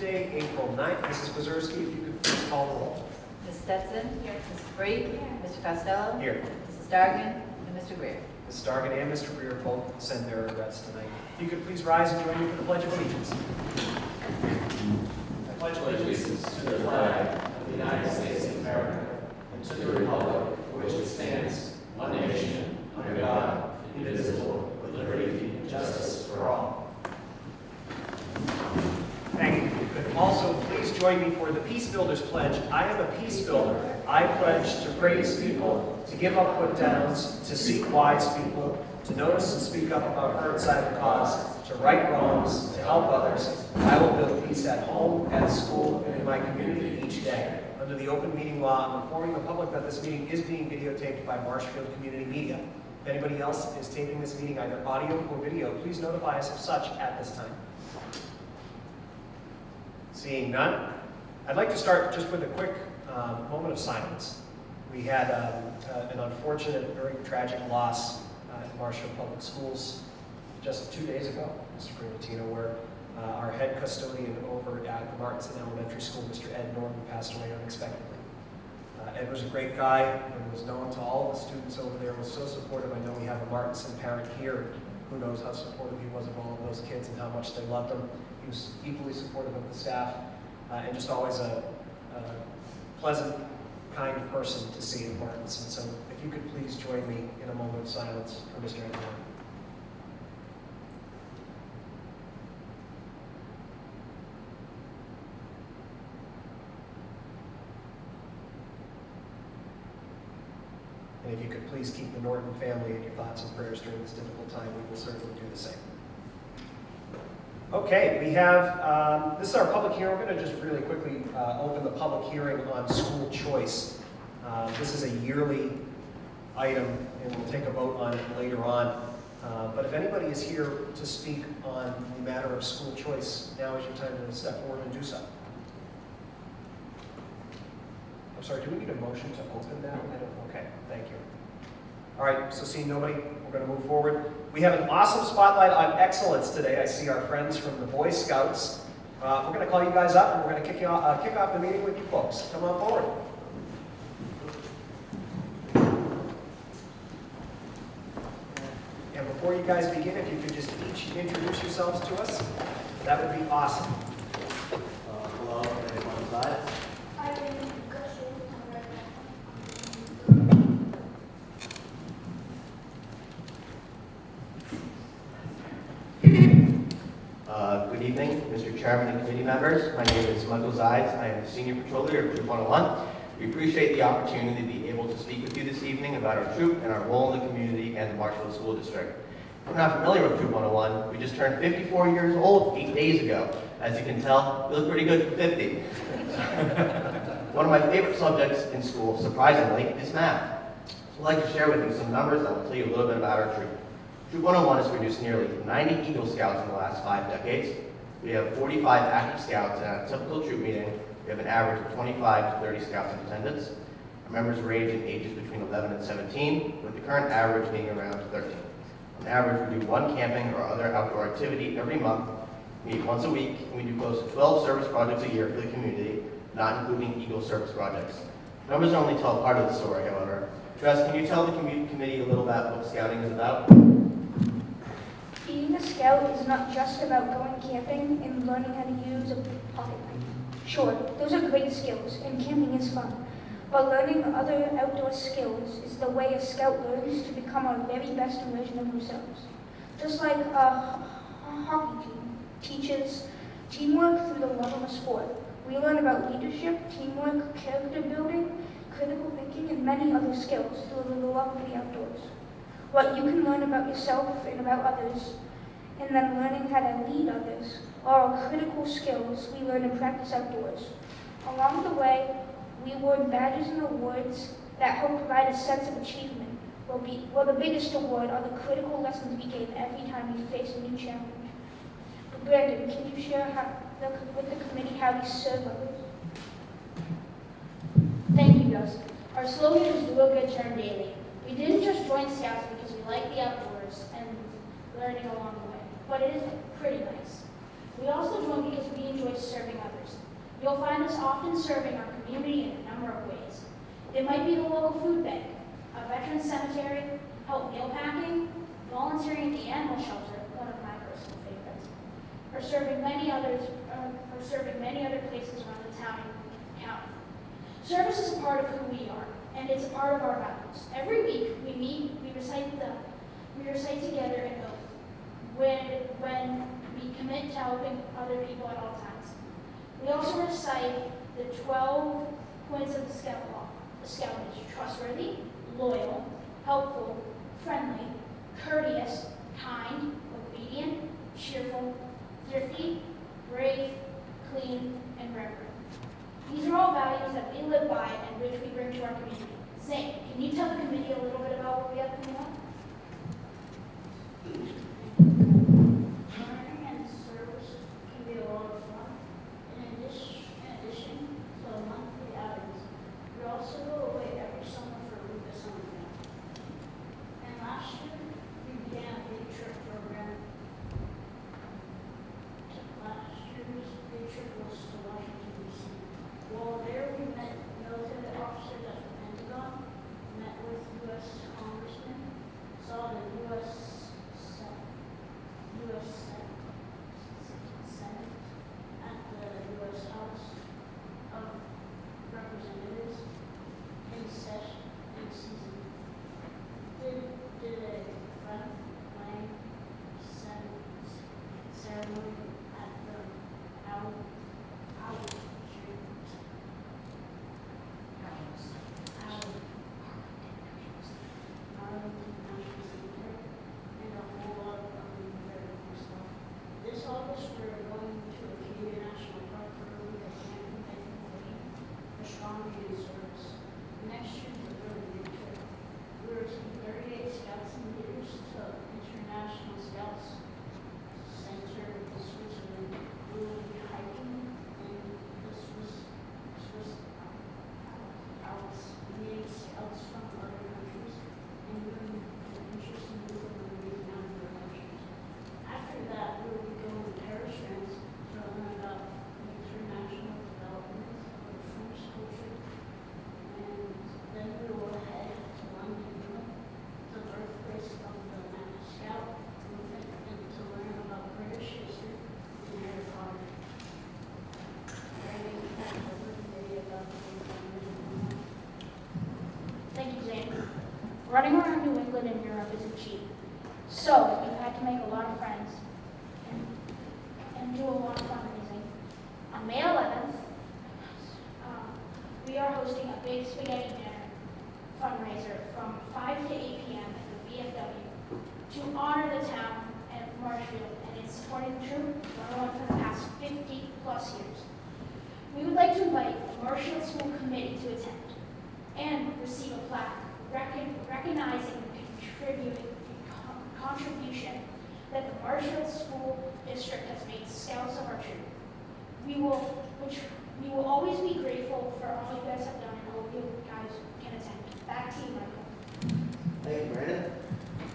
Tuesday, April 9th. Mrs. Pazerski, if you could please call the roll. Ms. Stetson? Here. Mrs. Bree? Here. Mr. Costello? Here. Mrs. Dargan? And Mr. Greer? Mrs. Dargan and Mr. Greer both send their regrets tonight. If you could please rise and join me for the Pledge of Allegiance. I pledge allegiance to the flag of the United States of America and to the republic for which it stands, one nation, under God, indivisible, with liberty and justice for all. Thank you. If you could also please join me for the Peace Builders Pledge. I am a peace builder. I pledge to praise people, to give up put downs, to seek wise people, to notice and speak up about her side of the cause, to right wrongs, to help others. I will build peace at home, at school, and in my community each day. Under the open meeting law, I'm informing the public that this meeting is being videotaped by Marshfield Community Media. If anybody else is taping this meeting, either audio or video, please notify us of such at this time. Seeing none, I'd like to start just with a quick moment of silence. We had an unfortunate, very tragic loss in Marshfield Public Schools just 2 days ago, Mr. Primatino, where our head custodian over at the Martinson Elementary School, Mr. Ed Norton, passed away unexpectedly. Ed was a great guy and was known to all of the students over there, was so supportive. I know we have a Martinson parent here who knows how supportive he was of all of those kids and how much they loved him. He was equally supportive of the staff and just always a pleasant, kind person to see in Martinson. So if you could please join me in a moment of silence for Mr. Ed Norton. And if you could please keep the Norton family in your thoughts and prayers during this difficult time, we will certainly do the same. Okay, we have, this is our public hearing. We're going to just really quickly open the public hearing on school choice. This is a yearly item, and we'll take a vote on it later on. But if anybody is here to speak on the matter of school choice, now is your time to step forward and do so. I'm sorry, do we need a motion to open that? Okay, thank you. All right, so seeing nobody, we're going to move forward. We have an awesome spotlight on excellence today. I see our friends from the Boy Scouts. We're going to call you guys up, and we're going to kick off the meeting with you folks. Come on forward. And before you guys begin, if you could just each introduce yourselves to us, that would be awesome. Hello, everyone. Sides. Good evening, Mr. Chairman and committee members. My name is Michael Zides. I am the Senior Patrol Leader of Troop 101. We appreciate the opportunity to be able to speak with you this evening about our troop and our role in the community and the Marshfield School District. If you're not familiar with Troop 101, we just turned 54 years old 8 days ago. As you can tell, we look pretty good for 50. One of my favorite subjects in school, surprisingly, is math. So I'd like to share with you some numbers that will tell you a little bit about our troop. Troop 101 has produced nearly 90 Eagle Scouts in the last 5 decades. We have 45 active scouts, and at a typical troop meeting, we have an average of 25 to 30 scouts in attendance. Our members range in ages between 11 and 17, with the current average being around 13. On average, we do one camping or other outdoor activity every month. We meet once a week, and we do close to 12 service projects a year for the community, not including Eagle service projects. Numbers only tell part of the story, however. Tress, can you tell the committee a little about what scouting is about? Being a scout is not just about going camping and learning how to use a pocket knife. Sure, those are great skills, and camping is fun. But learning other outdoor skills is the way a scout learns to become our very best version of themselves. Just like a hockey team teaches teamwork through the love of a sport, we learn about leadership, teamwork, character building, critical thinking, and many other skills through the love of the outdoors. What you can learn about yourself and about others, and then learning how to lead others, are all critical skills we learn and practice outdoors. Along the way, we award badges and awards that help provide a sense of achievement. Well, the biggest award are the critical lessons we gain every time we face a new challenge. But Brandon, can you share with the committee how we serve others? Thank you, Gus. Our slogan is do a good turn daily. We didn't just join Scouts because we like the outdoors and learning along the way, but it is pretty nice. We also joined because we enjoys serving others. You'll find us often serving our community in a number of ways. It might be the local food bank, a veteran cemetery, help meal packing, volunteering at the animal shelter, one of my personal favorites, or serving many other places around the town and county. Service is a part of who we are, and it's a part of our values. Every week we meet, we recite together an oath when we commit to helping other people at all times. We also recite the 12 points of the Scout Law. The Scout is trustworthy, loyal, helpful, friendly, courteous, kind, obedient, cheerful, thrifty, brave, clean, and reverent. These are all values that we live by and which we bring to our community. Zane, can you tell the committee a little bit about what we have coming up? Learning and service can be a lot of fun. In addition to the monthly outings, we also go away every summer for a week of summer camp. And last year, we began a big trip program. Last year's big trip was to Washington, D.C. While there, we met military officers at the Pentagon, met with U.S. congressmen, saw the U.S. Senate at the U.S. House of Representatives in season. Did a flag ceremony at the Arlington National Cemetery, and a whole lot of other very cool stuff. This August, we're going to Acadia National Park for a week of camping and cooking for strong youth service. Next year's a really big trip. We're 38 scouts and leaders to International Scouts Center in Switzerland. We will be hiking in the Swiss Alps, meeting scouts from other countries, and doing an interesting move on the Green Mountain Adventures. After that, we will be going to Paris, France, to learn about the international development of French culture, and then we will head to London, England, the birthplace of the Scout movement, and to learn about British history and Harry Potter. Thank you, Zane. Running around New England and Europe isn't cheap. So we've had to make a lot of friends and do a lot of fundraising. On May 11th, we are hosting a big spaghetti dinner fundraiser from 5 to 8 p.m. at the VFW to honor the town and Marshfield and its supporting the troop for the past 50 plus years. We would like to invite the Marshfield School Committee to attend and receive a plaque recognizing the contribution that the Marshfield School District has made to Scouts of our troop. We will always be grateful for all you guys have done and hope you guys can attend. Back to you, Michael. Thank you, Brandon.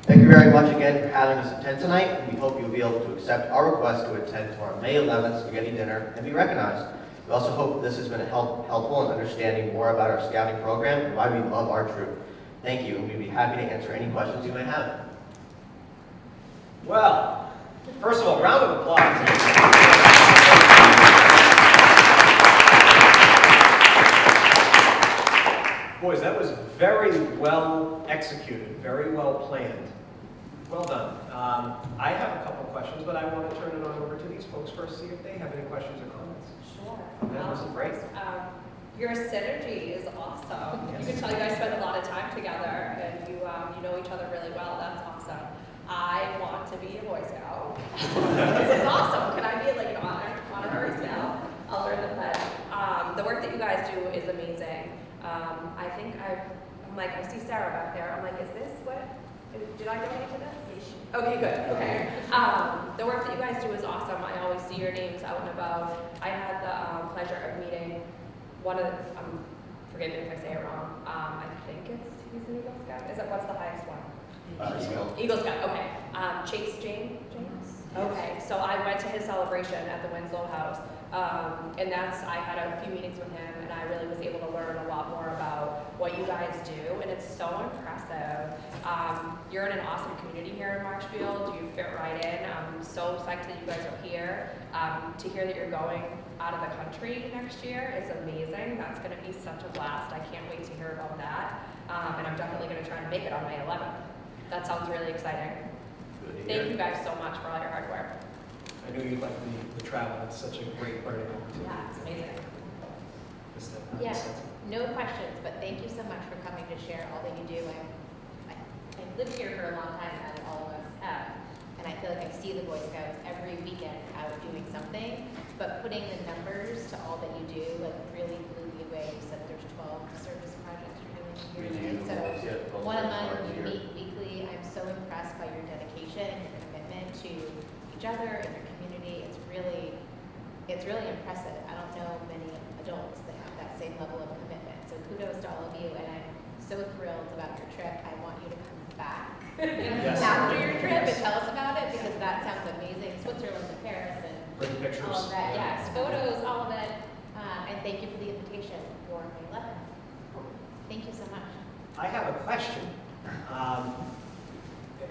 Thank you very much again for having us attend tonight, and we hope you'll be able to accept our request to attend to our May 11th spaghetti dinner and be recognized. We also hope this has been helpful in understanding more about our scouting program and why we love our troop. Thank you, and we'd be happy to answer any questions you may have. Well, first of all, round of applause. Boys, that was very well executed, very well planned. Well done. I have a couple of questions, but I want to turn it on over to these folks first, see if they have any questions or comments. Sure. That was great. Your synergy is awesome. Yes. You can tell you guys spend a lot of time together, and you know each other really well. That's awesome. I want to be a Boy Scout. This is awesome. Can I be like an honorary Scout? I'll learn the pledge. The work that you guys do is amazing. I think I'm like, I see Sarah back there. I'm like, is this what? Did I donate to this? Okay, good. Okay. The work that you guys do is awesome. I always see your names out and about. I had the pleasure of meeting one of the, forgive me if I say it wrong. I think he's an Eagle Scout. What's the highest one? Eagle Scout. Okay. Chase James. Okay. So I went to his celebration at the Winslow House. And I had a few meetings with him, and I really was able to learn a lot more about what you guys do, and it's so impressive. You're in an awesome community here in Marshfield. You fit right in. I'm so psyched that you guys are here. To hear that you're going out of the country next year is amazing. That's going to be such a blast. I can't wait to hear about that. And I'm definitely going to try to make it on May 11th. That sounds really exciting. Good to Thank hear. you guys so much for all your hard work. I knew you'd like the travel. It's such a great learning opportunity. Yeah, it's amazing. Yeah, no questions, but thank you so much for coming to share all that you do. I've lived here for a long time, as all of us have, and I feel like I see the Boy Scouts every weekend out doing something, but putting the numbers to all that you do, like, really blew me away. You said there's 12 service projects you're doing here. We do. So Yeah, 12 one a service month, projects you a year. meet weekly. I'm so impressed by your dedication and your commitment to each other and your community. It's really impressive. I don't know many adults that have that same level of commitment. So kudos to all of you, and I'm so thrilled about your trip. I want you to come back Yes. after your trip and Yes. tell us about it, because that sounds amazing. Switzerland and Paris and Bring pictures. all of that. Yeah. Yes, photos, all of it. And thank you for the invitation for May 11th. Thank you so much. I have a question.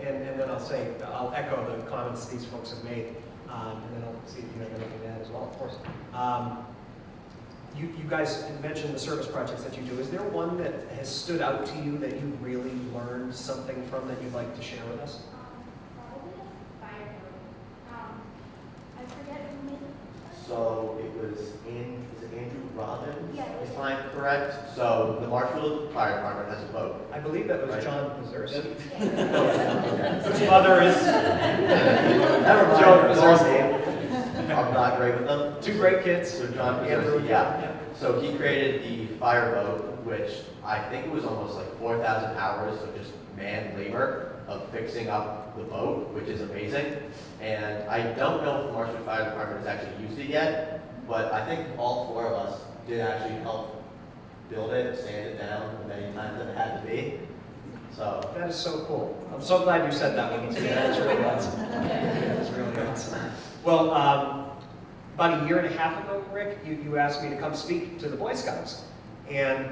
And then I'll echo the comments these folks have made. And then I'll see if you have anything to add as well, of course. You guys mentioned the service projects that you do. Is there one that has stood out to you that you really learned something from that you'd like to share with us? Probably a fire road. I forget who made it. So it was is it Andrew Robbins? Yeah. If I'm correct. So the Marshfield Fire Department has a boat. I believe that was Right. John Pazurski. Okay. Whose mother is Never mind. Joe Long Pazurski. name. I'm not great with them. Two great kids. So John Andrew, Pazurski, yeah. So he created the fire boat, which I think it was almost like 4,000 hours of just man labor of fixing up the boat, which is amazing. And I don't know if the Marshfield Fire Department has actually used it yet, but I think all four of us did actually help build it, sand it down the many times that it had to be. So That is so cool. I'm so glad you said that one. That is really awesome. That's really awesome. Well, about a year and a half ago, Rick, you asked me to come speak to the Boy Scouts. And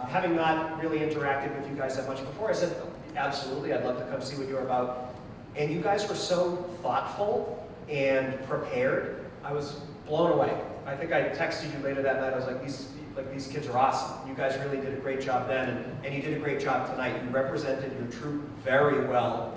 having not really interacted with you guys that much before, I said, absolutely, I'd love to come see what you're about. And you guys were so thoughtful and prepared. I was blown away. I think I texted you later that night. I was like, these kids are awesome. You guys really did a great job then, and you did a great job tonight. You represented your troop very well.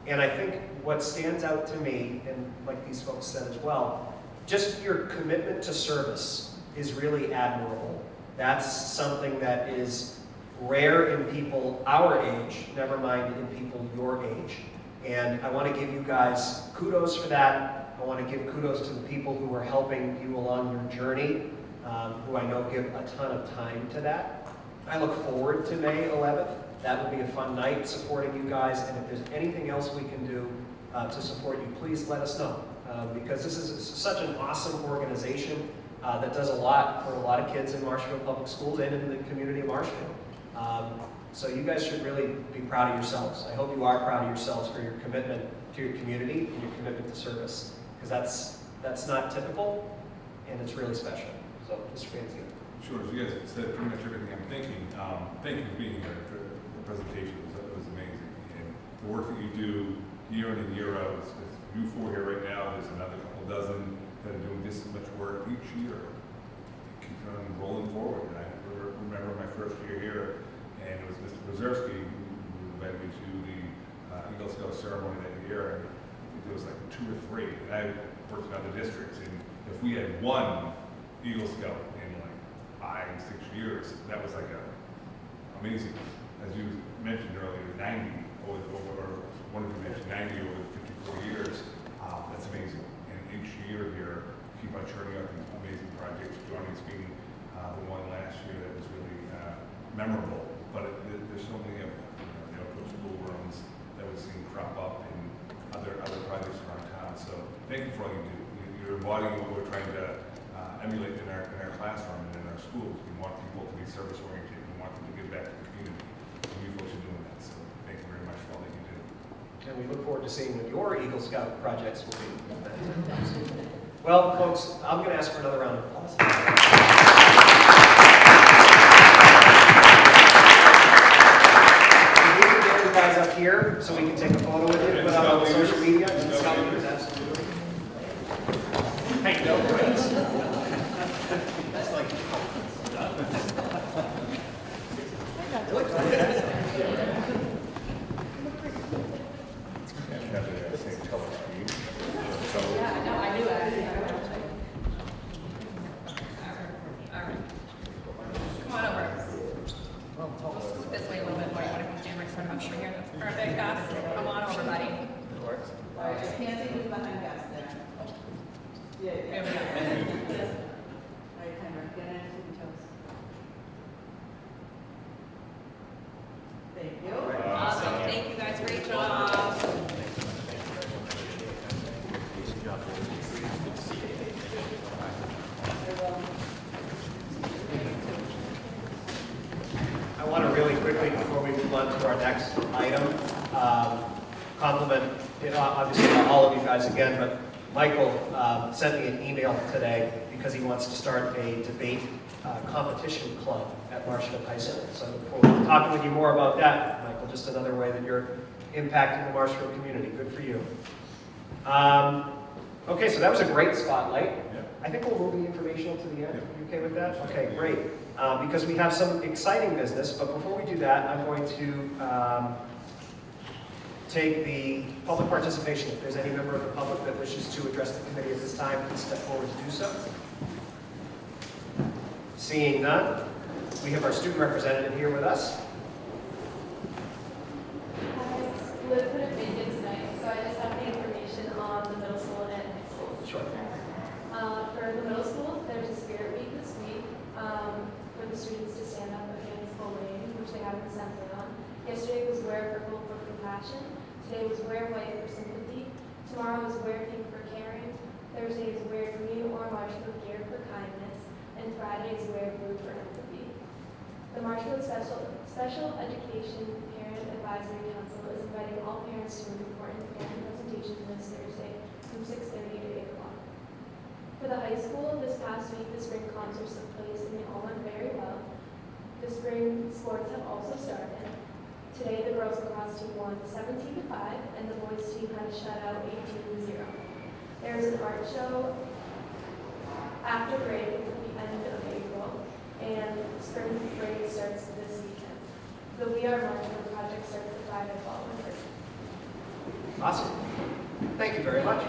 And I think what stands out to me, and like these folks said as well, just your commitment to service is really admirable. That's something that is rare in people our age, never mind in people your age. And I want to give you guys kudos for that. I want to give kudos to the people who are helping you along your journey, who I know give a ton of time to that. I look forward to May 11th. That will be a fun night supporting you guys, and if there's anything else we can do to support you, please let us know. Because this is such an awesome organization that does a lot for a lot of kids in Marshfield Public Schools and in the community of Marshfield. So you guys should really be proud of yourselves. I hope you are proud of yourselves for your commitment to your community and your commitment to service, because that's not typical, and it's really special. So, Mr. Fancy. Sure, so you guys said pretty much everything I'm thinking. Thank you for being here for the presentation. It was amazing. And the work that you do year in and year out, it's you four here right now, there's another couple dozen that are doing just as much work each year. It keeps on rolling forward. And I remember my first year here, and it was Mr. Pazurski who invited me to the Eagle Scout ceremony that year. And I think there was like 2 or 3. And I worked in other districts. And if we had one Eagle Scout in like 5, 6 years, that was like amazing. As you mentioned earlier, 90 or one of you mentioned 90 over 54 years. That's amazing. And each year here, keep on churning out these amazing projects. Johnny's being the one last year that was really memorable. But there's so many of the outdoor school rooms that we've seen crop up in other projects around town. So thank you for all you do. You're embodying what we're trying to emulate in our classroom and in our schools. We want people to be service oriented. We want them to give back to the community. And you folks are doing that. So thank you very much for all that you do. And we look forward to seeing what your Eagle Scout projects will be. Well, folks, I'm going to ask for another round of applause. We need to get you guys up here so we can take a photo with you, put it out on social media. And Scout leaders, absolutely. Hey, no, right? That's like... Yeah, no, I knew it. All right. Come on over. We'll scoot this way a little bit more. You want to come stand right in front of us here? That's perfect, Gus. Come on over, buddy. All right, I can't see who's behind Gus there. Yeah, There we go. All right, timer, get in, tippy toes. Thank you. Awesome. Thank you guys. Great job. I want to really quickly, before we move on to our next item, compliment, obviously all of you guys again, but Michael sent me an email today because he wants to start a debate competition club at Marshfield High School. So I look forward to talking with you more about that, Michael. Just another way that you're impacting the Marshfield community. Good for you. Okay, so that was a great spotlight. Yeah. I think we'll move the informational to the end. You okay with that? Okay, great. Because we have some exciting business, but before we do that, I'm going to take the public participation. If there's any member of the public that wishes to address the committee at this time, please step forward to do so. Seeing none, we have our student representative here with us. Hi, Liv couldn't make it tonight, so I just have the information on the middle school and high school. Sure. For the middle school, there's a spirit week this week for the students to stand up against bullying, which they haven't assembly on. Yesterday was wear purple for compassion. Today was wear white for sympathy. Tomorrow is wear pink for caring. Thursday is wear green or Marshfield gear for kindness. And Friday is wear blue for empathy. The Marshfield Special Education Parent Advisory Council is inviting all parents to an important parent presentation this Thursday from 6:30 to 8 o'clock. For the high school, this past week, the spring concerts took place and they all went very well. The spring sports have also started. Today, the girls lacrosse team won 17-5, and the boys team had a shutout 18-0. There is an art show after break at the end of April, and spring break starts this weekend. The We Are Marshfield project starts the Friday following Thursday. Awesome. Thank you very much.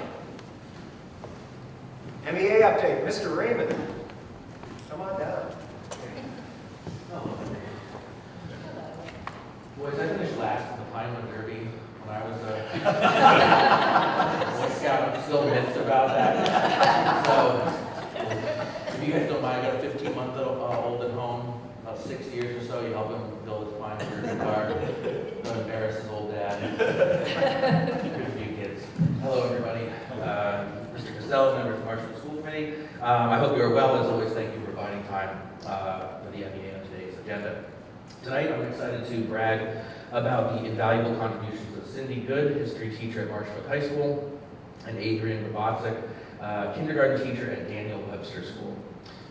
MEA update, Mr. Raymond. Come on down. Boys, I finished last in the Pinewood Derby when I was a Boy Scout. I'm still miffed about that. So, if you guys don't mind, I got a 15-month-old at home, about 6 years or so. You help him build his Pinewood Derby car. Don't embarrass his old dad. Good for you kids. Hello, everybody. Mr. Costello, members of the Marshfield School Committee. I hope you are well. As always, thank you for finding time for the MEA on today's agenda. Tonight, I'm excited to brag about the invaluable contributions of Cindy Good, history teacher at Marshfield High School, and Adrian Robotzik, kindergarten teacher at Daniel Webster School.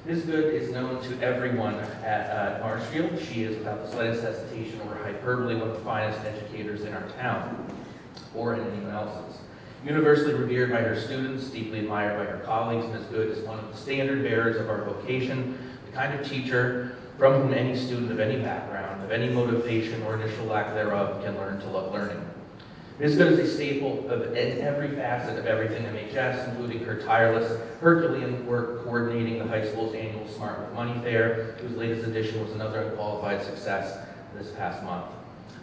Ms. Good is known to everyone at Marshfield. She is, without the slightest hesitation or hyperbole, one of the finest educators in our town, or in anyone else's. Universally revered by her students, deeply admired by her colleagues, Ms. Good is one of the standard bearers of our vocation, the kind of teacher from whom any student of any background, of any motivation or initial lack thereof can learn to love learning. Ms. Good is a staple of in every facet of everything MHS, including her tireless Herculean work coordinating the high school's annual Smart with Money Fair, whose latest edition was another unqualified success this past month.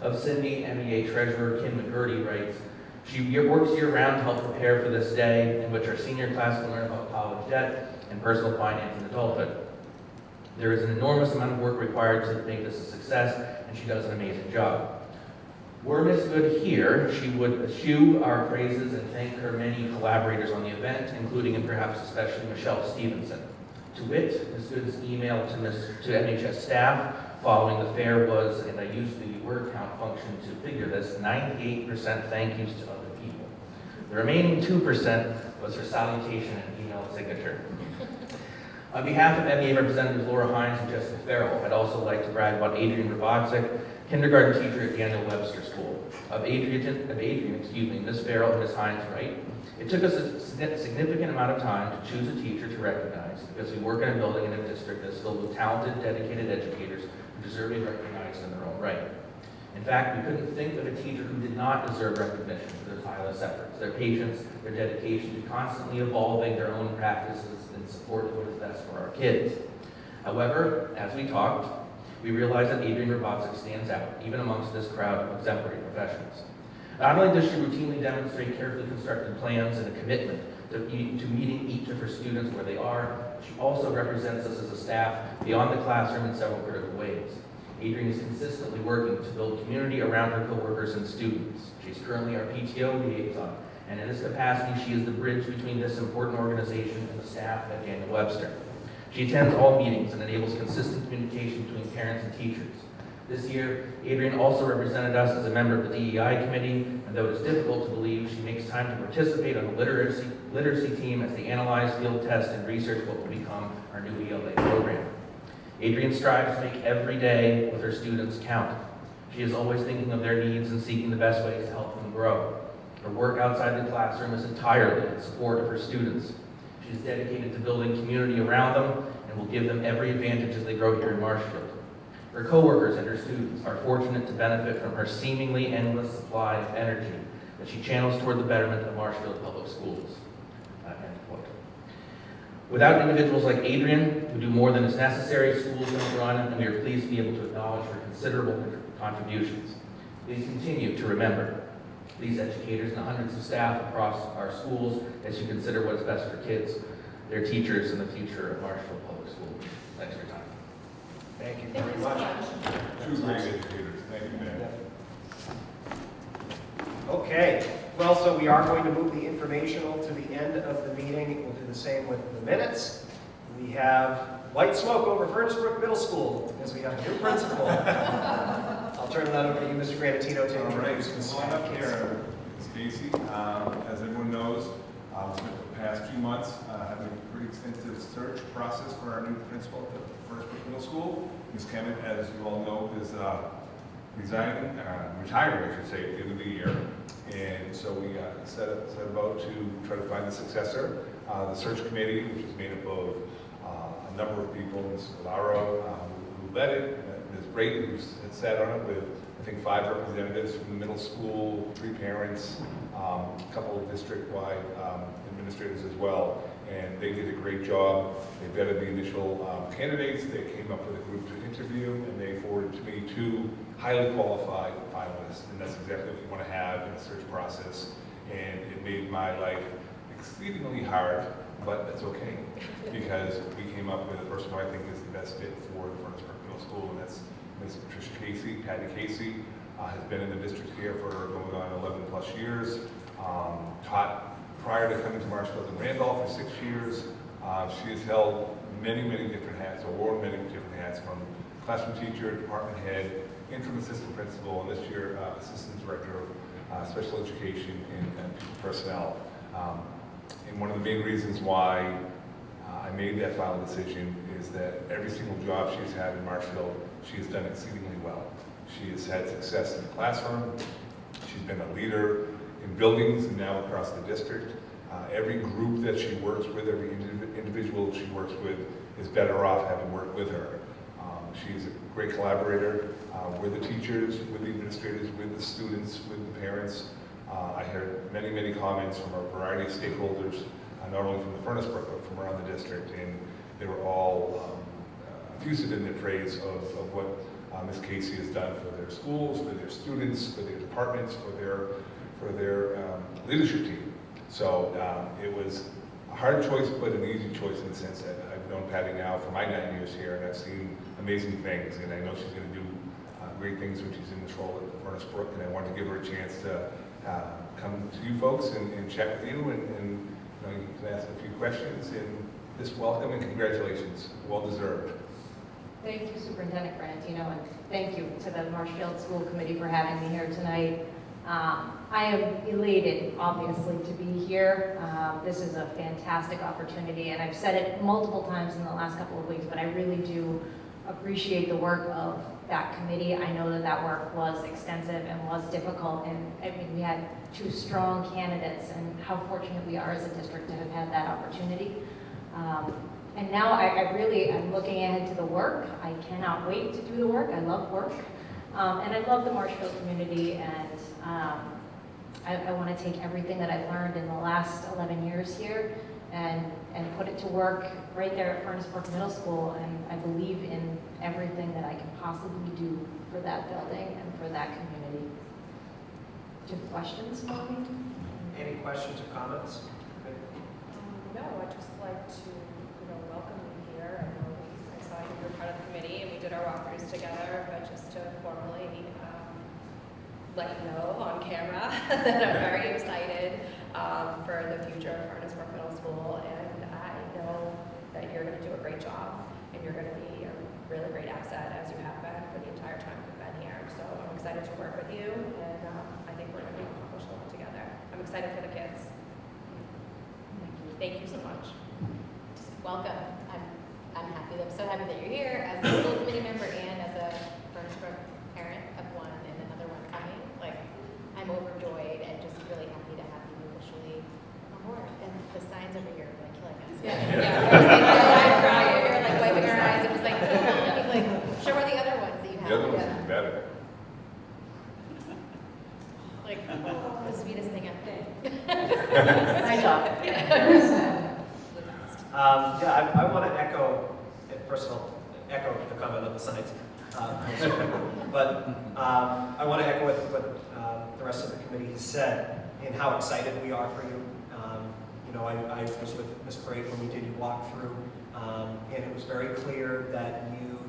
Of Cindy, MEA Treasurer Kim McGurdy writes, she works year-round to help prepare for this day in which our senior class can learn about college debt and personal finance in adulthood. There is an enormous amount of work required to make this a success, and she does an amazing job. Were Ms. Good here, she would eschew our praises and thank her many collaborators on the event, including and perhaps especially Michelle Stevenson. To wit, Ms. Good's email to MHS staff following the fair was, and I used the word count function to figure this, 98% thank yous to other people. The remaining 2% was her salutation and email email signature. On behalf of MEA Representatives Laura Hines and Jessica Farrell, I'd also like to brag about Adrian Robotzik, kindergarten teacher at Daniel Webster School. Of Adrian, Ms. Farrell and Ms. Hines write, it took us a significant amount of time to choose a teacher to recognize because we work in a building in a district that's filled with talented, dedicated educators who deserve to be recognized in their own right. In fact, we couldn't think of a teacher who did not deserve recognition for their tireless efforts, their patience, their dedication to constantly evolving their own practices in support of what is best for our kids. However, as we talked, we realized that Adrian Robotzik stands out, even amongst this crowd of exemplary professionals. Not only does she routinely demonstrate carefully constructed plans and a commitment to meeting each of her students where they are, she also represents us as a staff beyond the classroom in several critical ways. Adrian is consistently working to build community around her coworkers and students. She's currently our PTO liaison, and in this capacity, she is the bridge between this important organization and the staff at Daniel Webster. She attends all meetings and enables consistent communication between parents and teachers. This year, Adrian also represented us as a member of the DEI committee, and though it is difficult to believe, she makes time to participate on the literacy team as they analyze, field test, and research what will become our new ELA program. Adrian strives to make every day with her students count. She is always thinking of their needs and seeking the best ways to help them grow. Her work outside the classroom is entirely in support of her students. She is dedicated to building community around them and will give them every advantage as they grow here in Marshfield. Her coworkers and her students are fortunate to benefit from her seemingly endless supply of energy that she channels toward the betterment of Marshfield Public Schools. End quote. Without individuals like Adrian, who do more than is necessary, schools don't run, and we are pleased to be able to acknowledge her considerable contributions. Please continue to remember these educators and the hundreds of staff across our schools as you consider what is best for kids, their teachers, and the future of Marshfield Public Schools. Thanks for your time. Thank you Thank very you so much. much. Two great educators. Thank you, man. Okay, well, so we are going to move the informational to the end of the meeting. We'll do the same with the minutes. We have white smoke over Furnace Brook Middle School because we have a new principal. I'll turn that over to you, Mr. Granatino, to All right, introduce Ms. come on up Casey. here, Ms. Casey. As everyone knows, spent the past few months having a pretty extensive search process for our new principal at the Furnace Brook Middle School. Ms. Kemet, as you all know, is retiring, I should say, at the end of the year. And so we set about to try to find the successor. The search committee, which is made up of a number of people, Ms. Galaro, who led it, Ms. Brayton, who sat on it with, I think, 5 representatives from the middle school, 3 parents, a couple of district-wide administrators as well. And they did a great job. They vetted the initial candidates. They came up with a group to interview, and they forwarded to me 2 highly qualified finalists. And that's exactly what you want to have in a search process. And it made my life exceedingly hard, but that's okay, because we came up with a person who I think is the best fit for the Furnace Brook Middle School, and that's Ms. Patricia Casey. Patty Casey has been in the district here for going on 11 plus years. Taught prior to coming to Marshfield and Randolph for 6 years. She has held many different hats, or worn many different hats, from classroom teacher, department head, interim assistant principal, and this year assistant director of special education and people personnel. And one of the main reasons why I made that final decision is that every single job she's had in Marshfield, she has done exceedingly well. She has had success in the classroom. She's been a leader in buildings and now across the district. Every group that she works with, every individual she works with is better off having worked with her. She's a great collaborator with the teachers, with the administrators, with the students, with the parents. I heard many comments from a variety of stakeholders, not only from the Furnace Brook, but from around the district, and they were all effusive in their praise of what Ms. Casey has done for their schools, for their students, for their departments, for their leadership team. So it was a hard choice, but an easy choice in the sense that I've known Patty now for my 9 years here, and I've seen amazing things, and I know she's going to do great things when she's in this role at the Furnace Brook, and I wanted to give her a chance to come to you folks and chat with you, and you know, you can ask a few questions, and just welcome and congratulations. Well deserved. Thank you, Superintendent Granatino, and thank you to the Marshfield School Committee for having me here tonight. I am elated, obviously, to be here. This is a fantastic opportunity, and I've said it multiple times in the last couple of weeks, but I really do appreciate the work of that committee. I know that that work was extensive and was difficult, and I mean, we had two strong candidates, and how fortunate we are as a district to have had that opportunity. And now I'm looking ahead to the work. I cannot wait to do the work. I love work. And I love the Marshfield community, and I want to take everything that I've learned in the last 11 years here and put it to work right there at Furnace Brook Middle School, and I believe in everything that I can possibly do for that building and for that community. Do you have questions for me? Any questions or comments? No, I'd just like to, welcome you here. I know I saw you were part of the committee and we did our walkthroughs together, but just to formally let you know on camera that I'm very excited for the future of Furnace Brook Middle School, and I know that you're going to do a great job and you're going to be a really great asset, as you have been for the entire time you've been here. So I'm excited to work with you, and I think we're going to accomplish a lot together. I'm excited for the kids. Thank you so much. Just welcome. I'm happy. I'm so happy that you're here as a school committee member and as a Furnace Brook parent of one and another one coming. Like, I'm overjoyed and just really happy to have you officially on board. And the signs over here are like killing us. I'm crying. We were like wiping our eyes. It was like, show her the other ones that you have. The other one's even better. Like, the sweetest thing I've been. Nice job. I want to echo, first of all, echo the comment on the signs. But I want to echo what the rest of the committee has said and how excited we are for you. I was with Ms. Brake when we did your walkthrough, and it was very clear that you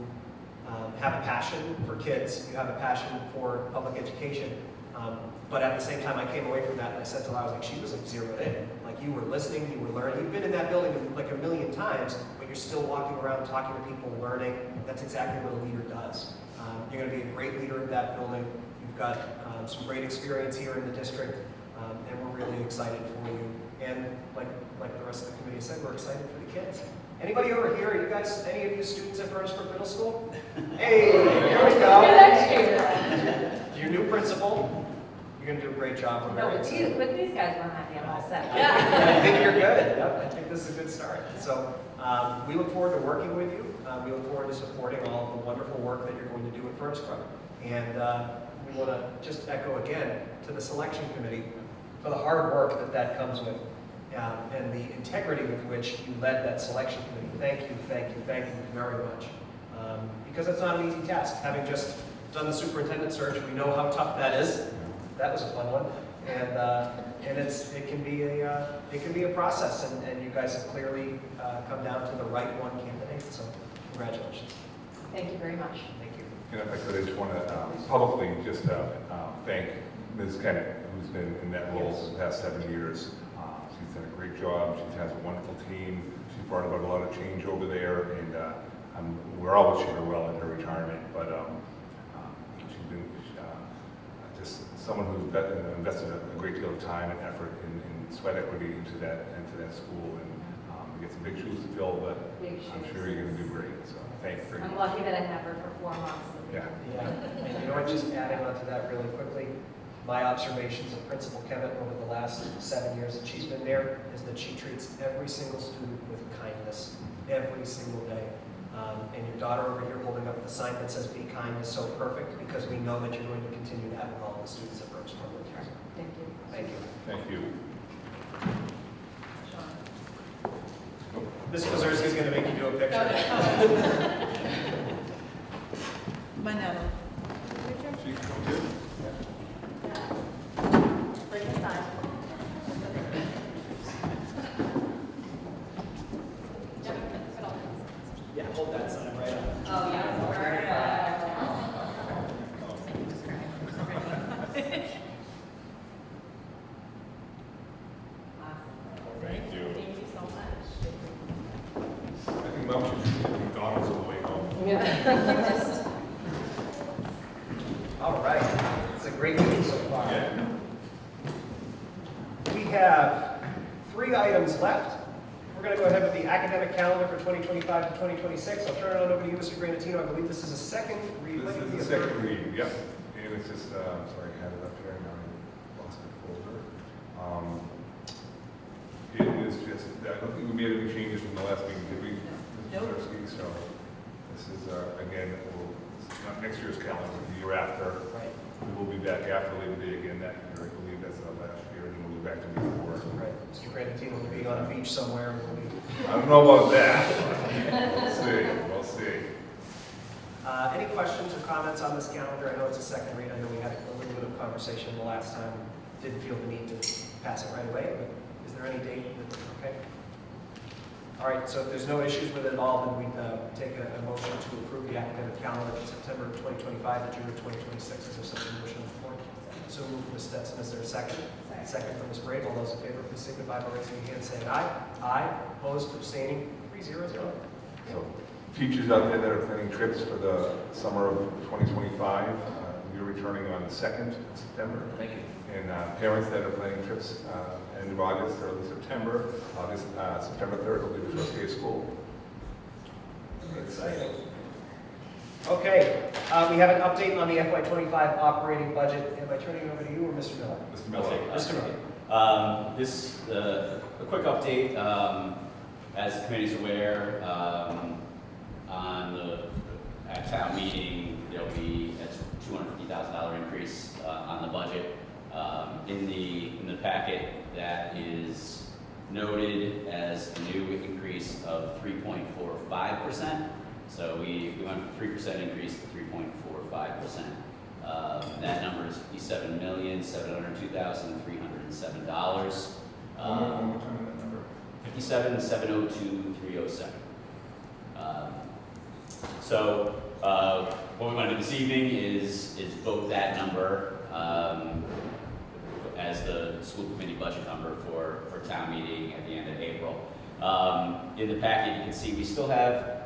have a passion for kids, you have a passion for public education. But at the same time, I came away from that and I said to her, I was like, she was like zeroed in. Like, you were listening, you were learning. You've been in that building like a million times, but you're still walking around, talking to people, learning. That's exactly what a leader does. You're going to be a great leader of that building. You've got some great experience here in the district, and we're really excited for you. And like the rest of the committee said, we're excited for the kids. Anybody over here, you guys, any of you students at Furnace Brook Middle School? Hey, here we go. Your new principal. You're going to do a great job. We're very excited. With these guys, we're happy. I'm all set. I think you're good. Yep, I think this is a good start. So we look forward to working with you. We look forward to supporting all of the wonderful work that you're going to do at Furnace Brook. And we want to just echo again to the selection committee for the hard work that comes with and the integrity with which you led that selection committee. Thank you, thank you, thank you very much. Because it's not an easy task. Having just done the superintendent search, we know how tough that is. That was a fun one, and it can be a process, and you guys have clearly come down to the right one candidate. So congratulations. Thank you very much. Thank you. And if I could, I just want to publicly just thank Ms. Kennett, who's been in that role for the past 7 years. She's done a great job. She has a wonderful team. She's brought about a lot of change over there, and we're all wishing her well in her retirement. But she's been just someone who's invested a great deal of time and effort in sweat equity into that school, and we get some big shoes to fill, but I'm sure you're going to do great. So thank you. I'm lucky that I have her for 4 months. Yeah. And you know what, just adding on to that really quickly, my observations of Principal Kevitt over the last 7 years that she's been there is that she treats every single student with kindness, every single day. And your daughter over here holding up the sign that says "Be kind" is so perfect, because we know that you're going to continue that with all the students at Furnace Brook. Thank you. Thank you. Thank you. Ms. Kozerski is going to make you do a picture. Manetta. She can come too. Bring the sign. Yeah, hold that sign right up. Oh, yeah. Thank you. Thank you so much. I think Mom should get McDonald's on the way home. All right. It's a great meeting so far. Yeah. have 3 items left. We're going to go ahead with the academic calendar for 2025 to 2026. I'll turn it on over to you, Mr. Granatino. I believe this is a second read. This Might is be the a second third. read, yep. And it's just, sorry, I had it up here, now I lost my folder. It is just, I don't think we made any changes from the last meeting, did we? Nope. So this is, again, this is not next year's calendar, the year after. Right. We will be back after Labor Day again that year, I believe that's our last year, and then we'll be back to before. Right. Mr. Granatino will be on a beach somewhere. We'll be I don't know about that. We'll see, we'll see. Any questions or comments on this calendar? I know it's a second read. I know we had a little bit of conversation the last time. Didn't feel the need to pass it right away, but is there any date? Okay. All right, so if there's no issues with it at all, then we'd take a motion to approve the academic calendar from September 2025 to June 2026. Is there something motion on the floor? So moved from Ms. Stetson. Is there a second? Second from Ms. Brave. All those in favor, please signify by raising your hand saying aye. Aye. Opposed, abstaining, 3-0-0. So teachers out there that are planning trips for the summer of 2025, we are returning on the 2nd of September. Thank you. And parents that are planning trips end of August, early September, September 3rd will be the first day of school. Exciting. Okay, we have an update on the FY25 operating budget. Am I turning it over to you or Mr. Miller? Mr. Miller. Mr. Miller. A quick update, as the committee's aware, at town meeting, there'll be a $250,000 increase on the budget. In the packet, that is noted as the new increase of 3.45%. So we went from 3% increase to 3.45%. That number is $57,702,307. One more time on that number. 57,702,307. So what we want to do this evening is vote that number as the school committee budget number for town meeting at the end of April. In the packet, you can see we still have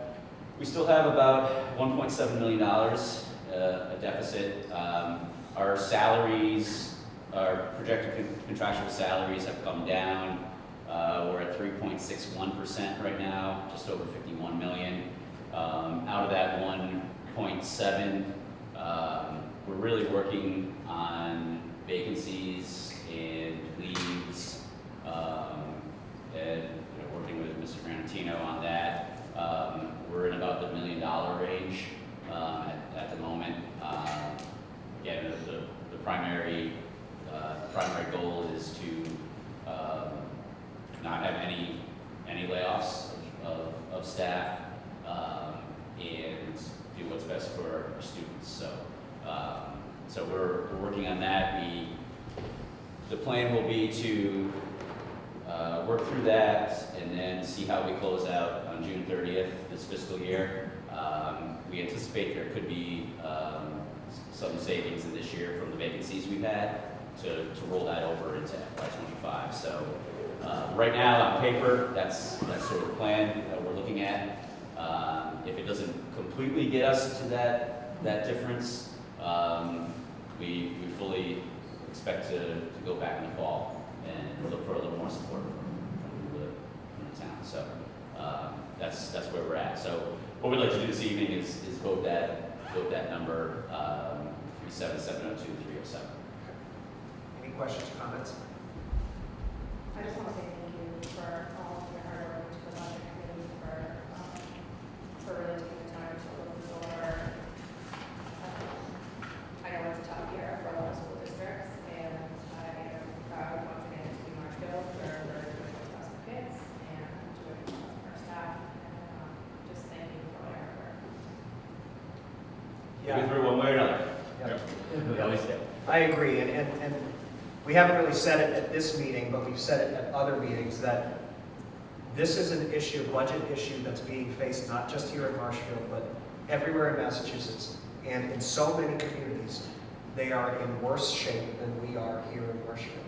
about $1.7 million a deficit. Our salaries, our projected contractual salaries have come down. We're at 3.61% right now, just over 51 million. Out of that 1.7, we're really working on vacancies and leaves, and working with Mr. Granatino on that. We're in about the $1 million range at the moment. Again, the primary goal is to not have any layoffs of staff, and do what's best for our students. So we're working on that. The plan will be to work through that and then see how we close out on June 30th this fiscal year. We anticipate there could be some savings in this year from the vacancies we've had to roll that over into FY25. So right now on paper, that's sort of the plan that we're looking at. If it doesn't completely get us to that difference, we fully expect to go back in the fall and look for a little more support from the town. So that's where we're at. So what we'd like to do this evening is vote that number 37702,307. Any questions or comments? I just want to say thank you for all of your hard work to the budget committee for really taking the time to look for. I know it's a tough year for a lot of school districts, and I am proud once again to be Marshfield for doing what's best for kids and doing what's best for our staff. And just thank you for all your hard work. Get through one way or another. Yeah. We always do. I agree, and we haven't really said it at this meeting, but we've said it at other meetings, that this is an issue, a budget issue that's being faced not just here in Marshfield, but everywhere in Massachusetts, and in so many communities. They are in worse shape than we are here in Marshfield.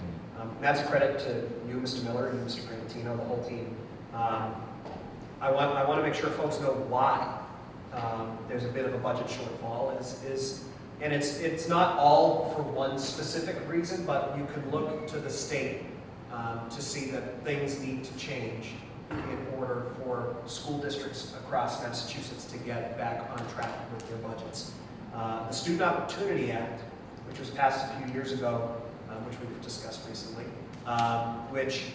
That's a credit to you, Mr. Miller, and Mr. Granatino, the whole team. I want to make sure folks know why there's a bit of a budget shortfall. And it's not all for one specific reason, but you can look to the state to see that things need to change in order for school districts across Massachusetts to get back on track with their budgets. The Student Opportunity Act, which was passed a few years ago, which we've discussed recently, which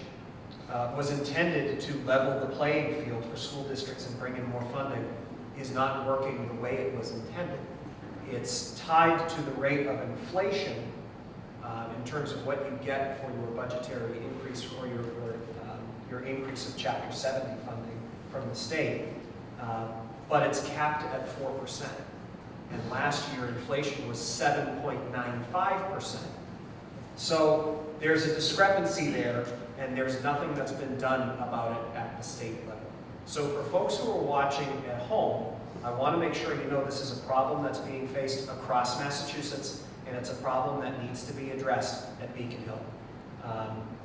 was intended to level the playing field for school districts and bring in more funding, is not working the way it was intended. It's tied to the rate of inflation in terms of what you get for your budgetary increase or your increase of Chapter 70 funding from the state, but it's capped at 4%. And last year, inflation was 7.95%. So there's a discrepancy there, and there's nothing that's been done about it at the state level. So for folks who are watching at home, I want to make sure you know this is a problem that's being faced across Massachusetts, and it's a problem that needs to be addressed at Beacon Hill.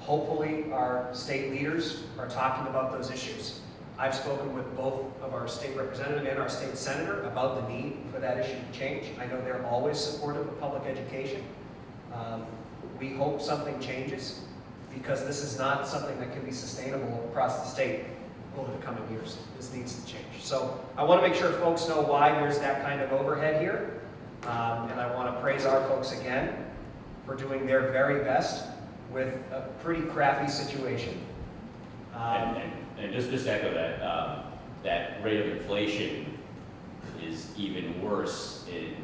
Hopefully, our state leaders are talking about those issues. I've spoken with both of our state representative and our state senator about the need for that issue to change. I know they're always supportive of public education. We hope something changes, because this is not something that can be sustainable across the state over the coming years. This needs to change. So I want to make sure folks know why there's that kind of overhead here. And I want to praise our folks again for doing their very best with a pretty crappy situation. And just to echo that, that rate of inflation is even worse in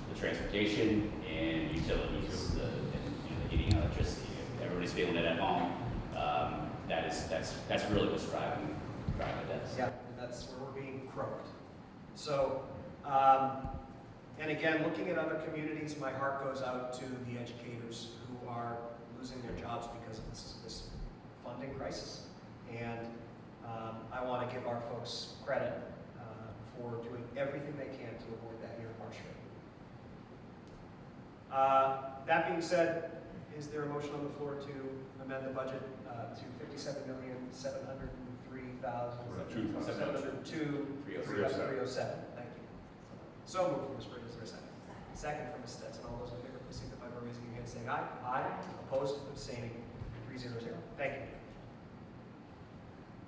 the transportation and utilities, and the heating and electricity. Everybody's feeling it at home. That's really what's driving this. Yeah, and that's where we're being croaked. So, and again, looking at other communities, my heart goes out to the educators who are losing their jobs because of this funding crisis. And I want to give our folks credit for doing everything they can to avoid that here in Marshfield. That being said, is there a motion on the floor to amend the budget to $57,702,307? Thank you. So moved from Ms. Briggs. Is there a second? Second from Ms. Stetson. All those in favor, please signify by raising your hand, saying aye. Aye. Opposed, abstaining, 300. Thank you.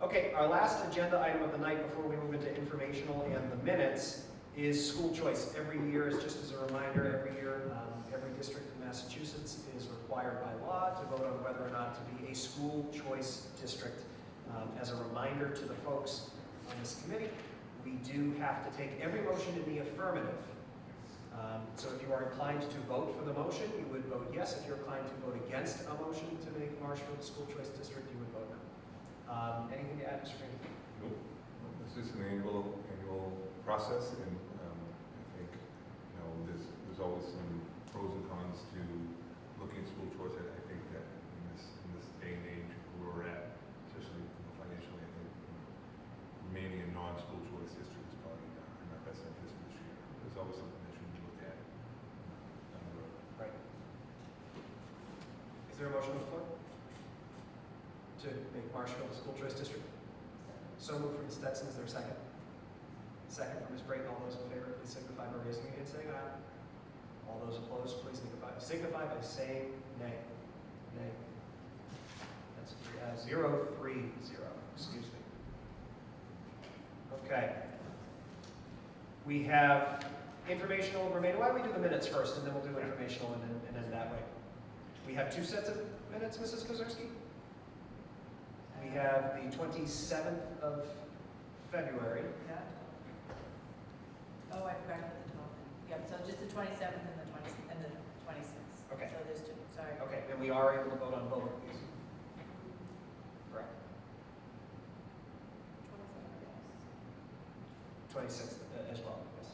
Okay, our last agenda item of the night before we move into informational and the minutes is school choice. Every year, just as a reminder, every year, every district in Massachusetts is required by law to vote on whether or not to be a school choice district. As a reminder to the folks on this committee, we do have to take every motion in the affirmative. So if you are inclined to vote for the motion, you would vote yes. If you're inclined to vote against a motion to make Marshfield a school choice district, you would vote no. Anything to add, Mr. Green? Nope. This is an annual process, and I think there's always some pros and cons to looking at school choice. I think that in this day and age where we're at, especially financially, I think remaining a non-school choice district is probably in our best interest this year. There's always something that should be looked at down the road. Right. Is there a motion on the floor to make Marshfield a school choice district? So moved from Ms. Stetson. Is there a second? Second from Ms. Brayton. All those in favor, please signify by raising your hand, saying aye. All those opposed, please signify by saying nay. Nay. That's 0-3-0. Excuse me. Okay. We have informational remaining. Why don't we do the minutes first, and then we'll do informational, and then that way. We have two sets of minutes, Mrs. Kozerski. We have the 27th of February. Yeah. Oh, I forgot the 12th. Yep, so just the 27th and the 26th. Okay. So there's two, sorry. Okay, and we are able to vote on both of these. Correct. 26th as well, yes.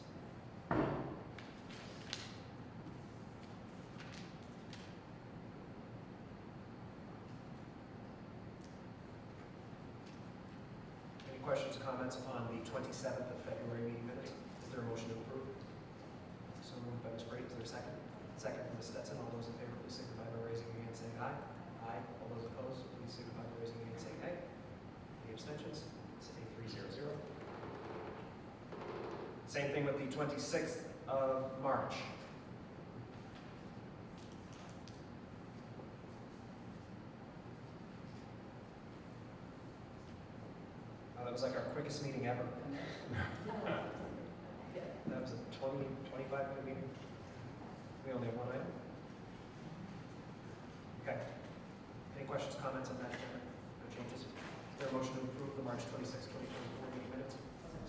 Any questions or comments on the 27th of February meeting minutes? Is there a motion to approve? So moved by Ms. Brayton. Is there a second? Second from Ms. Stetson. All those in favor, please signify by raising your hand, saying aye. Aye. All those opposed, please signify by raising your hand, saying nay. Any abstentions? It's a 3-0-0. Same thing with the 26th of March. never. That was a 25-minute meeting. We only have one item. Okay. Any questions, comments on that agenda? No changes? Is there a motion to approve the March 26, 2024 meeting minutes?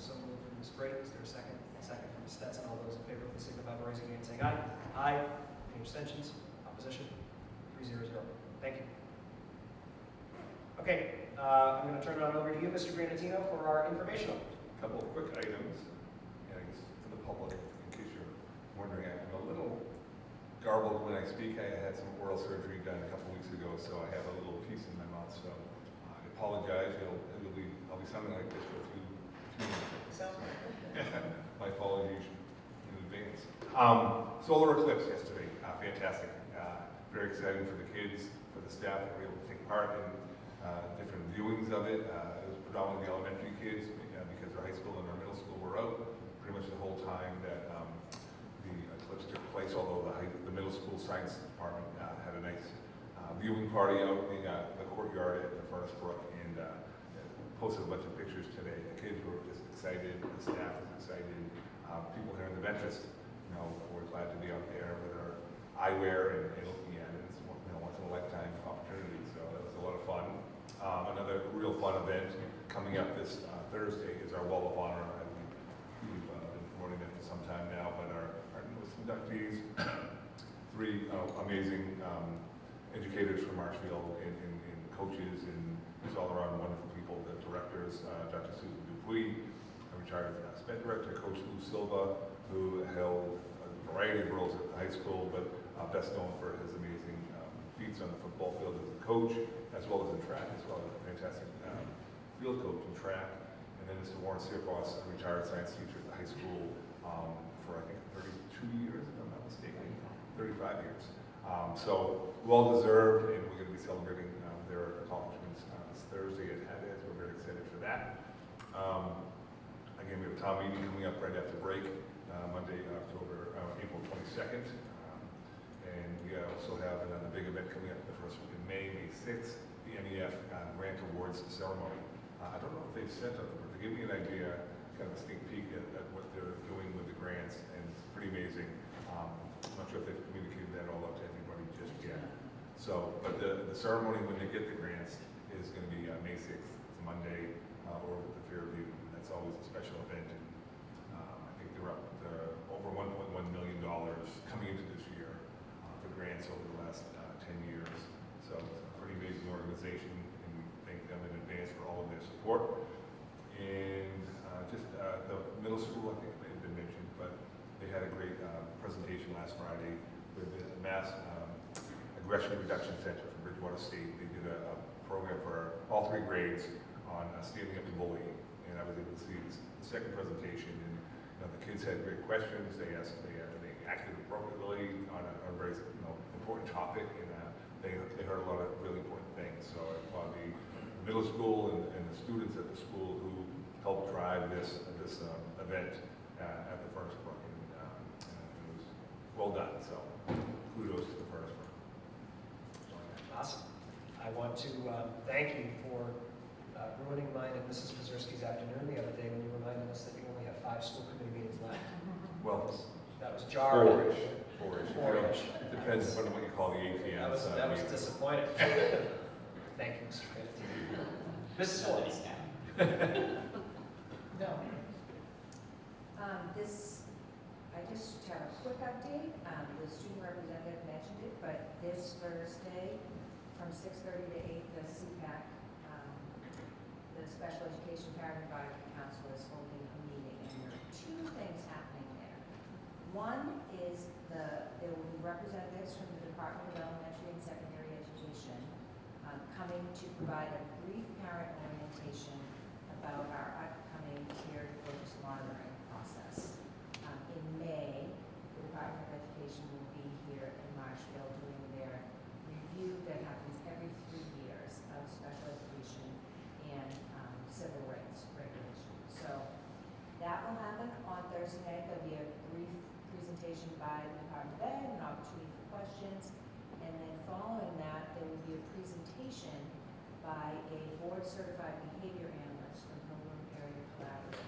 So moved from Ms. Gray. Is there a second? Second from Ms. Stetson. All those in favor, please signify by raising your hand and saying aye. Aye. Any abstentions? Opposition? 3-0-0. Thank you. Okay, I'm going to turn it on over to you, Mr. Granatino, for our informational. A couple of quick items, and I guess for the public, in case you're wondering, I'm a little garbled when I speak. I had some oral surgery done a couple weeks ago, so I have a little piece in my mouth, so I apologize. I'll be sounding like this for a few minutes. My apologies in advance. Solar eclipse yesterday, fantastic. Very exciting for the kids, for the staff that were able to take part in different viewings of it. It was predominantly the elementary kids because our high school and our middle school were out pretty much the whole time that the eclipse took place, although the middle school science department had a nice viewing party out in the courtyard at the Furnace Brook and posted a bunch of pictures today. The kids were just excited, the staff was excited. People here in the Ventress, we're glad to be out there with our eyewear and looking at it. It's once in a lifetime opportunity, so that was a lot of fun. Another real fun event coming up this Thursday is our Wall of Honor. We've been promoting that for some time now, but our newest inductees, 3 amazing educators from Marshfield and coaches and just all around wonderful people. The directors, Dr. Susan Dupuis, a retired SPED director, Coach Lou Silva, who held a variety of roles at the high school, but best known for his amazing feats on the football field as a coach, as well as in track, as well as a fantastic field coach in track. And then Mr. Warren Searfoss, a retired science teacher at the high school for I think 32 years, if I'm not mistaken, 35 years. So well deserved, and we're going to be celebrating their accomplishments this Thursday at Haddad. We're very excited for that. Again, we have a town meeting coming up right after break, Monday, April 22nd. And we also have another big event coming up the first week in May 6th, the NEF Grant Awards Ceremony. I don't know if they've sent it, but to give me an idea, kind of a sneak peek at what they're doing with the grants, and it's pretty amazing. I'm not sure if they've communicated that all out to everybody just yet. So, but the ceremony when they get the grants is going to be May 6th. It's a Monday over at the Fairview. That's always a special event. And I think they're up to over $1.1 million coming into this year for grants over the last 10 years. So it's a pretty amazing organization, and we thank them in advance for all of their support. And just the middle school, I think may have been mentioned, but they had a great presentation last Friday with the Mass Aggression Reduction Center from Bridgewater State. They did a program for all 3 grades on standing up to bullying, and I was able to see the second presentation. And the kids had great questions. They acted appropriately on a very important topic, and they heard a lot of really important things. So I applaud the middle school and the students at the school who helped drive this event at the Furnace Brook, and it was well done. So kudos to the Furnace Brook. Awesome. I want to thank you for ruining mine and Mrs. Pazerski's afternoon the other day when you reminded us that you only have 5 school committee meetings left. Well, that was jarring. Four-ish. Four-ish. It depends on what you call the ATM. That was disappointing. Thank you, Mr. Granatino. Mrs. Schwartz. No. I just have a quick update. The student representative mentioned it, but this Thursday from 6:30 to 8, the CPAC, the Special Education Parent Advisory Council is holding a meeting, and there are 2 things happening there. One is there will be representatives from the Department of Elementary and Secondary Education coming to provide a brief parent orientation about our upcoming tiered focus monitoring process. In May, the Department of Education will be here in Marshfield doing their review that happens every 3 years of special education and civil rights regulations. So that will happen on Thursday night. There'll be a brief presentation by the Department of Ed, an opportunity for questions, and then following that, there will be a presentation by a board-certified behavior analyst from Pilgrim Area Collaborative,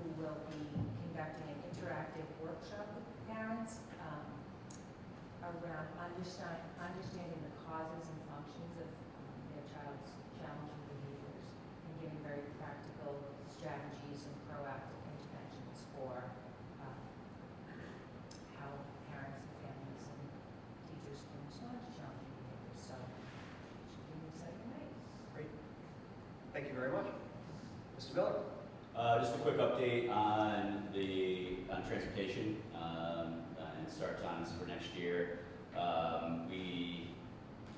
who will be conducting an interactive workshop with parents around understanding the causes and functions of their child's challenging behaviors and giving very practical strategies and proactive interventions for how parents and families and teachers can respond to challenging behaviors. So it should be an exciting night. Great. Thank you very much. Mr. Miller? Just a quick update on transportation and start times for next year.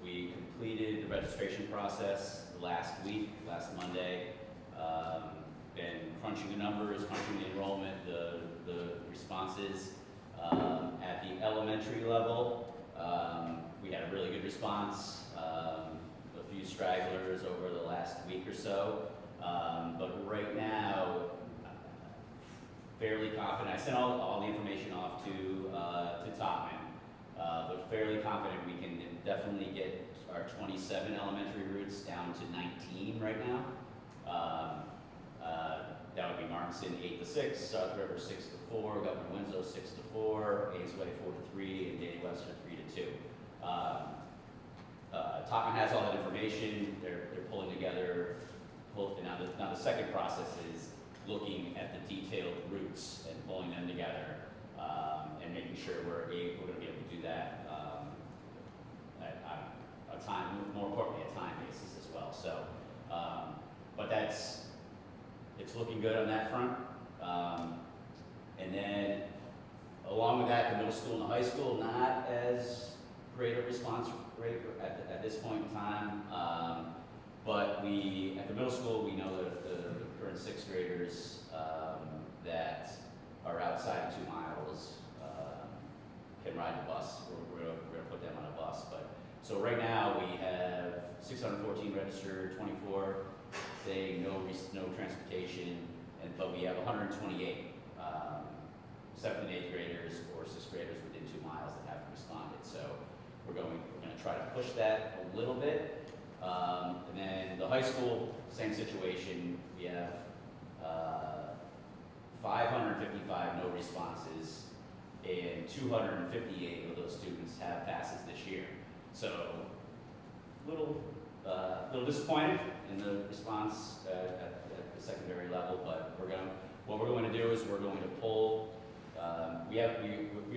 We completed the registration process last Monday. Been crunching the numbers, crunching the enrollment, the responses. At the elementary level, we had a really good response. A few stragglers over the last week or so. But right now, fairly confident. I sent all the information off to Topman, but fairly confident we can definitely get our 27 elementary routes down to 19 right now. That would be Martinson 8 to 6, South River 6 to 4, Governor Winslow 6 to 4, Ainsway 4 to 3, and Danny Webster 3 to 2. Topman has all that information. They're pulling together. Now the second process is looking at the detailed routes and pulling them together and making sure we're going to be able to do that at a time, more importantly, a time basis as well. So, but it's looking good on that front. And then along with that, the middle school and the high school, not as great a response rate at this point in time. But at the middle school, we know that the current 6th graders that are outside of 2 miles can ride the bus. We're going to put them on a bus. So right now, we have 614 registered, 24 saying no transportation, but we have 128 7th and 8th graders or 6th graders within 2 miles that have responded. So we're going to try to push that a little bit. And then the high school, same situation. We have 555 no responses, and 258 of those students have passes this year. So a little disappointed in the response at the secondary level, but what we're going to do is we're going to pull. We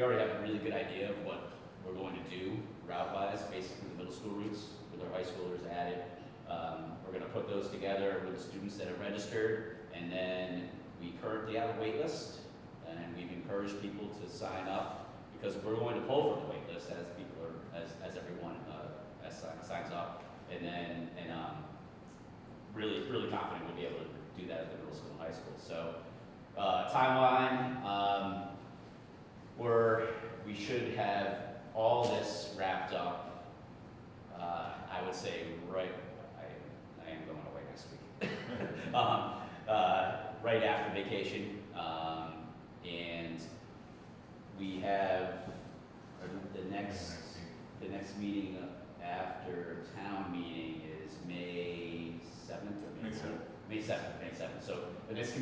already have a really good idea of what we're going to do route-wise, basically the middle school routes with our high schoolers added. We're going to put those together with the students that have registered, and then we currently have a wait list, and we've encouraged people to sign up because we're going to pull from the wait list as as everyone signs up, and really confident we'll be able to do that at the middle school and high school. So timeline, we should have all this wrapped up, I would say I am going away next week, right after vacation, and we have the next meeting after town meeting is May 7th or May 7th? May 7th. So the next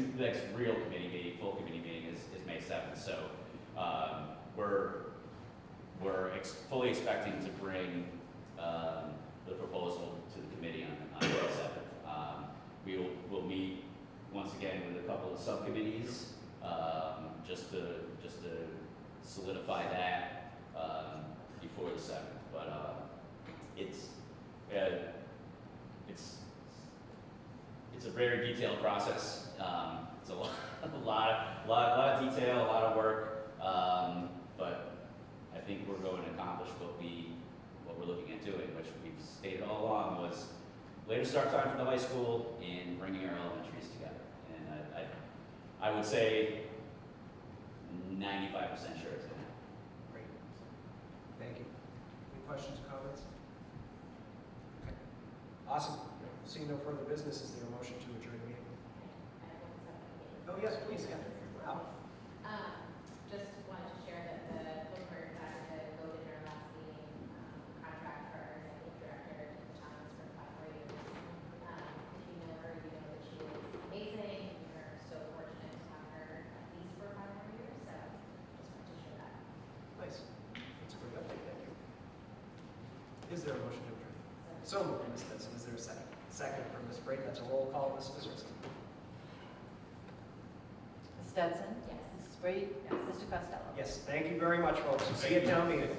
real committee meeting, full committee meeting is May 7th. So we're fully expecting to bring the proposal to the committee on May 7th. We'll meet once again with a couple of subcommittees just to solidify that before the 7th. But it's a very detailed process. It's a lot of detail, a lot of work, but I think we're going to accomplish what we're looking at doing, which we've stated all along was later start time for the high school and bringing our elementaries together. And I would say 95% sure it's going to happen. Great. Thank you. Any questions or comments? Okay. Awesome. Seeing no further business, is there a motion to adjourn the meeting? Oh, yes, please. Yeah. Wow. Just wanted to share that the bookwork that I voted in our last meeting, contract for our executive director, Thomas, for 5 years. If you know her, you know that she is amazing. We're so Is there a motion to adjourn? So moved, Ms. Stetson. Is there a second? Second from Ms. Brady. That's a roll call. Ms. Pizarski. Ms. Stetson? Yes. Mrs. Brady? Yes. Mr. Costello? Yes, thank you very much, folks. See you at town meeting.